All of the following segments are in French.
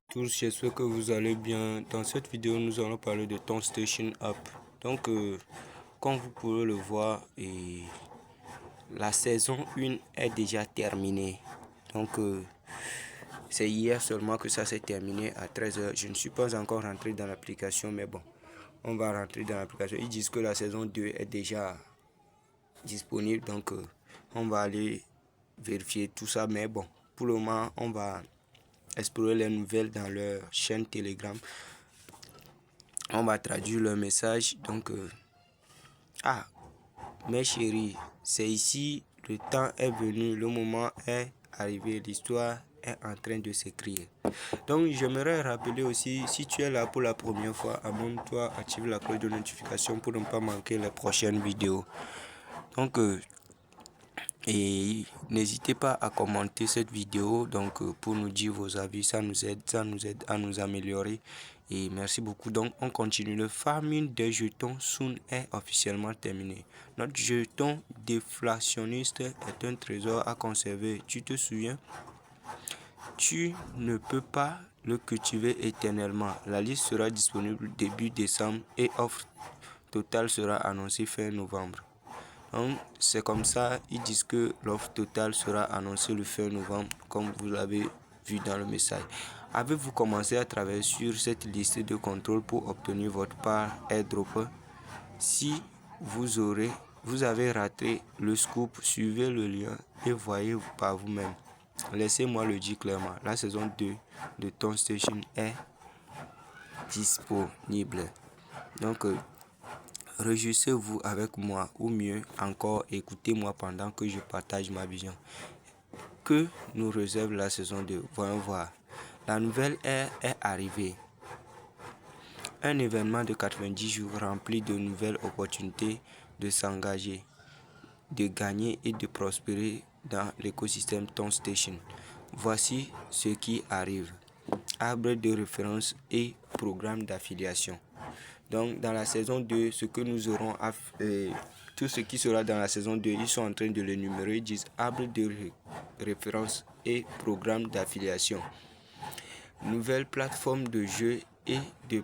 tous, j'espère que vous allez bien. Dans cette vidéo, nous allons parler de TownStation App. Donc, comme vous pouvez le voir, la saison 1 est déjà terminée. Donc, c'est hier seulement que ça s'est terminé à 13h. Je ne suis pas encore rentré dans l'application, mais bon, on va rentrer dans l'application. Ils disent que la saison 2 est déjà disponible. Donc, on va aller vérifier tout ça. Mais bon, pour le moment, on va explorer les nouvelles dans leur chaîne Telegram. On va traduire le message. Donc, mes chéris, c'est ici, le temps est venu, le moment est arrivé, l'histoire est en train de s'écrire. Donc, j'aimerais rappeler aussi, si tu es là pour la première fois, abonne-toi, active la cloche de notification pour ne pas manquer les prochaines vidéos. Donc, et n'hésitez pas à commenter cette vidéo pour nous dire vos avis, ça nous aide à nous améliorer. Et merci beaucoup. Donc on continue. Le farming des jetons Sun est officiellement terminé. Notre jeton déflationniste est un trésor à conserver. Tu te souviens? Tu ne peux pas le cultiver éternellement. La liste sera disponible début décembre et offre totale sera annoncée fin novembre. Donc, c'est comme ça, ils disent que l'offre totale sera annoncée le fin novembre, comme vous l'avez vu dans le message. Avez-vous commencé à travailler sur cette liste de contrôle pour obtenir votre part airdrop? Si vous avez raté le scoop, suivez le lien et voyez par vous-même. Laissez-moi le dire clairement, la saison 2 de TownStation est disponible. Donc, réjouissez-vous avec moi, ou mieux encore, écoutez-moi pendant que je partage ma vision. Que nous réserve la saison 2? Voyons voir. La nouvelle est arrivée. Un événement de 90 jours rempli de nouvelles opportunités de s'engager, de gagner et de prospérer dans l'écosystème TownStation. Voici ce qui arrive. Arbre de référence et programme d'affiliation. Donc, dans la saison 2, ce que nous aurons tout ce qui sera dans la saison 2, ils sont en train de l'énumérer. Ils disent arbre de référence et programme d'affiliation. Nouvelle plateforme de jeu et de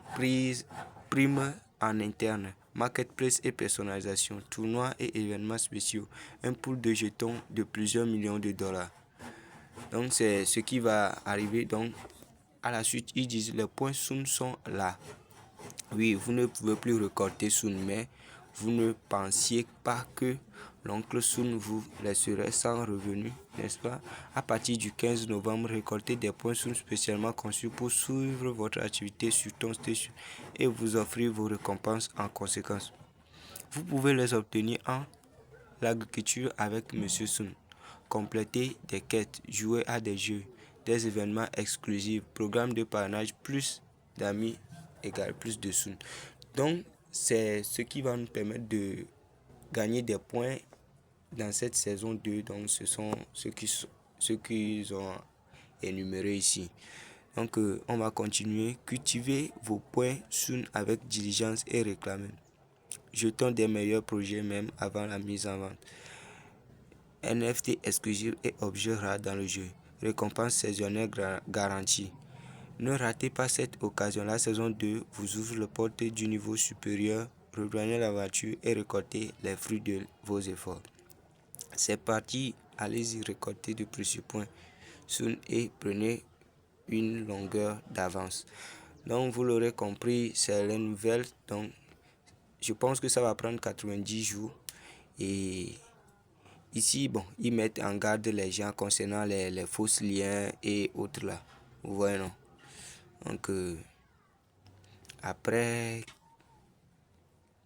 prime en interne. Marketplace et personnalisation. Tournois et événements spéciaux. Un pool de jetons de plusieurs millions de dollars. Donc, c'est ce qui va arriver. Donc, à la suite, ils disent les points Sun sont là. Oui, vous ne pouvez plus récolter Sun, mais vous ne pensiez pas que l'oncle Sun vous laisserait sans revenu, n'est-ce pas? À partir du 15 novembre, récoltez des points Sun spécialement conçus pour suivre votre activité sur TownStation et vous offrir vos récompenses en conséquence. Vous pouvez les obtenir en l'agriculture avec Monsieur Sun. Compléter des quêtes, jouer à des jeux, des événements exclusifs, programme de parrainage, plus d'amis égale plus de Sun. Donc, c'est ce qui va nous permettre de gagner des points dans cette saison 2. Donc, ce sont ceux qu'ils ont énumérés ici. Donc, on va continuer. Cultiver vos points Sun avec diligence et réclamer. Jetons des meilleurs projets même avant la mise en vente. NFT exclusifs et objets rares dans le jeu. Récompense saisonnière garantie. Ne ratez pas cette occasion. La saison 2 vous ouvre le porte du niveau supérieur. Rejoignez l'aventure et récoltez les fruits de vos efforts. C'est parti. Allez-y récolter de précieux points Sun et prenez une longueur d'avance. Donc vous l'aurez compris, c'est la nouvelle. Donc je pense que ça va prendre 90 jours. Et ici, bon, ils mettent en garde les gens concernant les fausses liens et autres là. Vous voyez, non? Donc, après,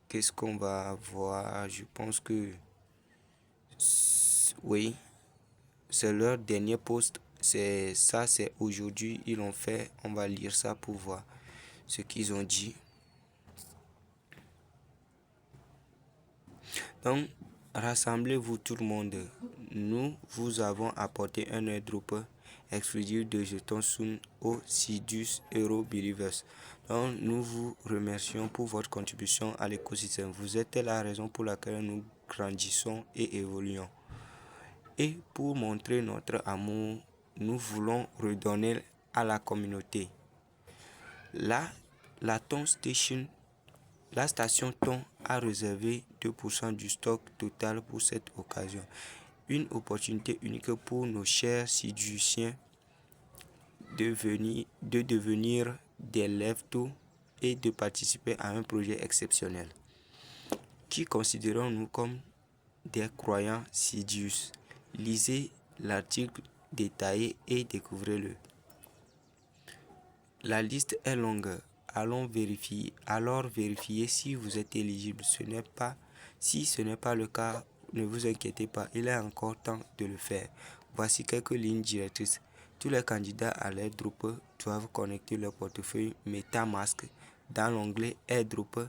qu'est-ce qu'on va voir? Je pense que, oui, c'est leur dernier post. C'est ça, c'est aujourd'hui, ils l'ont fait. On va lire ça pour voir ce qu'ils ont dit. Donc, rassemblez-vous tout le monde. Nous vous avons apporté un airdrop exclusif de jetons Sun au Sidus Hero Believers. Donc, nous vous remercions pour votre contribution à l'écosystème. Vous êtes la raison pour laquelle nous grandissons et évoluons. Et pour montrer notre amour, nous voulons redonner à la communauté. La Ton Station, la station Ton a réservé 2% du stock total pour cette occasion. Une opportunité unique pour nos chers sidjuciens de devenir des lève-tôt et de participer à un projet exceptionnel. Qui considérons-nous comme des croyants sidjus? Lisez l'article détaillé et découvrez-le. La liste est longue. Alors vérifiez si vous êtes éligible. Si ce n'est pas le cas, ne vous inquiétez pas, il est encore temps de le faire. Voici quelques lignes directrices. Tous les candidats à l'airdrop doivent connecter leur portefeuille MetaMask dans l'onglet airdrop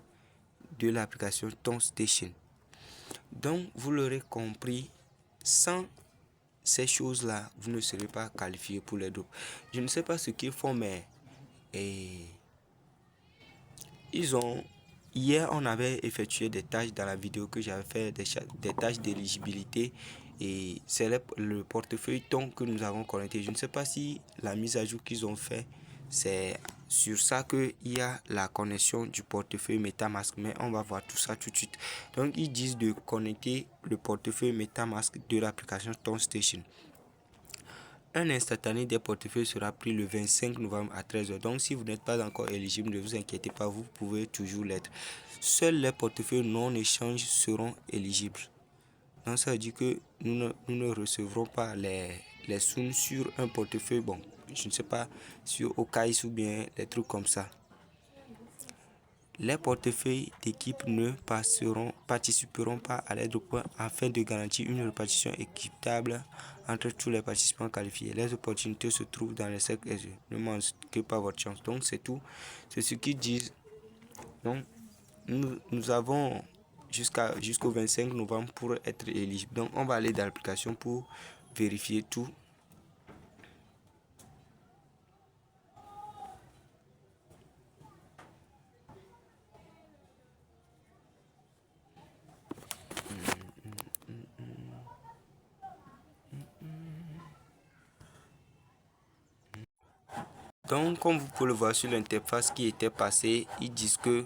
de l'application Ton Station. Donc, vous l'aurez compris, sans ces choses-là, vous ne serez pas qualifié pour l'airdrop. Je ne sais pas ce qu'ils font, mais hier, on avait effectué des tâches dans la vidéo que j'avais fait, des tâches d'éligibilité. Et c'est le portefeuille Ton que nous avons connecté. Je ne sais pas si la mise à jour qu'ils ont fait, c'est sur ça qu'il y a la connexion du portefeuille MetaMask. Mais on va voir tout ça tout de suite. Donc, ils disent de connecter le portefeuille MetaMask de l'application Ton Station. Un instantané des portefeuilles sera pris le 25 novembre à 13h. Donc, si vous n'êtes pas encore éligible, ne vous inquiétez pas, vous pouvez toujours l'être. Seuls les portefeuilles non échanges seront éligibles. Donc, ça veut dire que nous ne recevrons pas les sous sur un portefeuille. Bon, je ne sais pas, sur Okais ou bien des trucs comme ça. Les portefeuilles d'équipe ne participeront pas à l'airdrop afin de garantir une répartition équitable entre tous les participants qualifiés. Les opportunités se trouvent dans les cercles. Ne manquez pas votre chance. Donc c'est tout. C'est ce qu'ils disent. Donc nous avons jusqu'au 25 novembre pour être éligible. Donc on va aller dans l'application pour vérifier tout. Donc, comme vous pouvez le voir sur l'interface qui était passée, ils disent que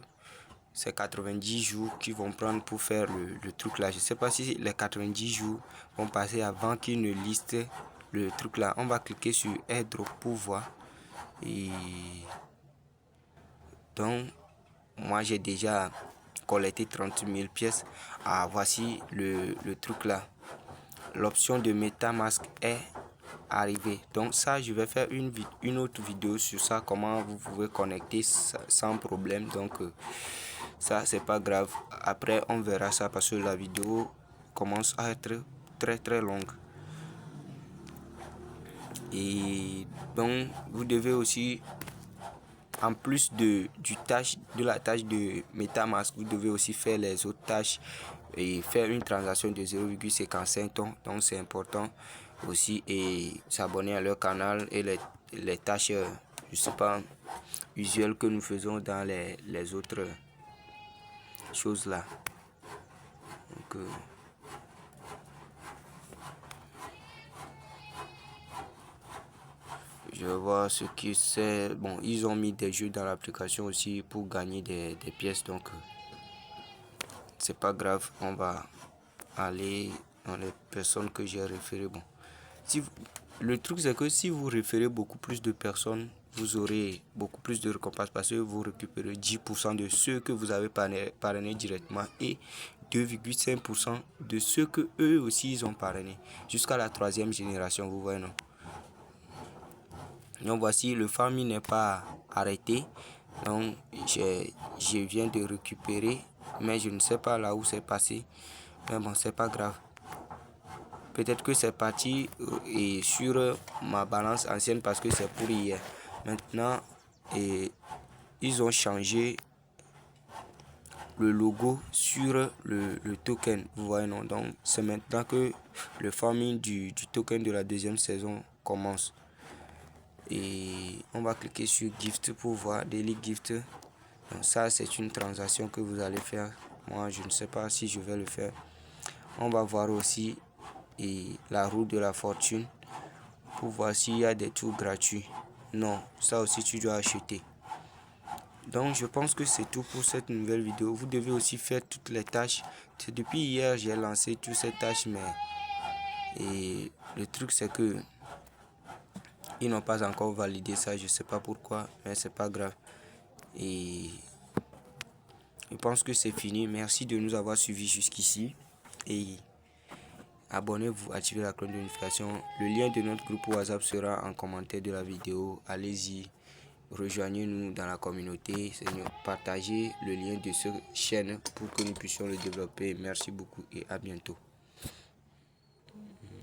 c'est 90 jours qu'ils vont prendre pour faire le truc là. Je ne sais pas si les 90 jours vont passer avant qu'ils ne listent le truc là. On va cliquer sur airdrop pour voir. Et donc, moi j'ai déjà collecté 30 000 pièces. Ah, voici le truc là. L'option de MetaMask est arrivé. Donc ça, je vais faire une autre vidéo sur ça, comment vous pouvez connecter sans problème. Donc ça, c'est pas grave. Après, on verra ça parce que la vidéo commence à être très longue. Et donc, vous devez aussi, en plus de la tâche de MetaMask, vous devez aussi faire les autres tâches et faire une transaction de 0,55 tonnes. Donc c'est important aussi, et s'abonner à leur canal et les tâches, je sais pas, usuelles que nous faisons dans les autres choses là. Donc, je vais voir ce qui c'est. Bon, ils ont mis des jeux dans l'application aussi pour gagner des pièces. Donc, c'est pas grave. On va aller dans les personnes que j'ai référées. Bon, le truc c'est que si vous référez beaucoup plus de personnes, vous aurez beaucoup plus de récompenses parce que vous récupérez 10% de ceux que vous avez parrainé directement et 2,5% de ceux que eux aussi ils ont parrainé jusqu'à la 3e génération. Vous voyez, non? Donc voici, le farming n'est pas arrêté. Donc je viens de récupérer, mais je ne sais pas là où c'est passé. Mais bon, c'est pas grave. Peut-être que c'est parti et sur ma balance ancienne parce que c'est pour hier. Maintenant, ils ont changé le logo sur le token. Vous voyez, non? Donc c'est maintenant que le farming du token de la 2e saison commence. Et on va cliquer sur gift pour voir daily gift. Donc ça, c'est une transaction que vous allez faire. Moi, je ne sais pas si je vais le faire. On va voir aussi la roue de la fortune pour voir s'il y a des tours gratuits. Non, ça aussi tu dois acheter. Donc je pense que c'est tout pour cette nouvelle vidéo. Vous devez aussi faire toutes les tâches. C'est depuis hier j'ai lancé toutes ces tâches, mais et le truc c'est que ils n'ont pas encore validé ça. Je sais pas pourquoi, mais c'est pas grave. Et je pense que c'est fini. Merci de nous avoir suivis jusqu'ici. Et abonnez-vous, activez la cloche de notification. Le lien de notre groupe WhatsApp sera en commentaire de la vidéo. Allez-y, rejoignez-nous dans la communauté. Partagez le lien de cette chaîne pour que nous puissions le développer. Merci beaucoup et à bientôt.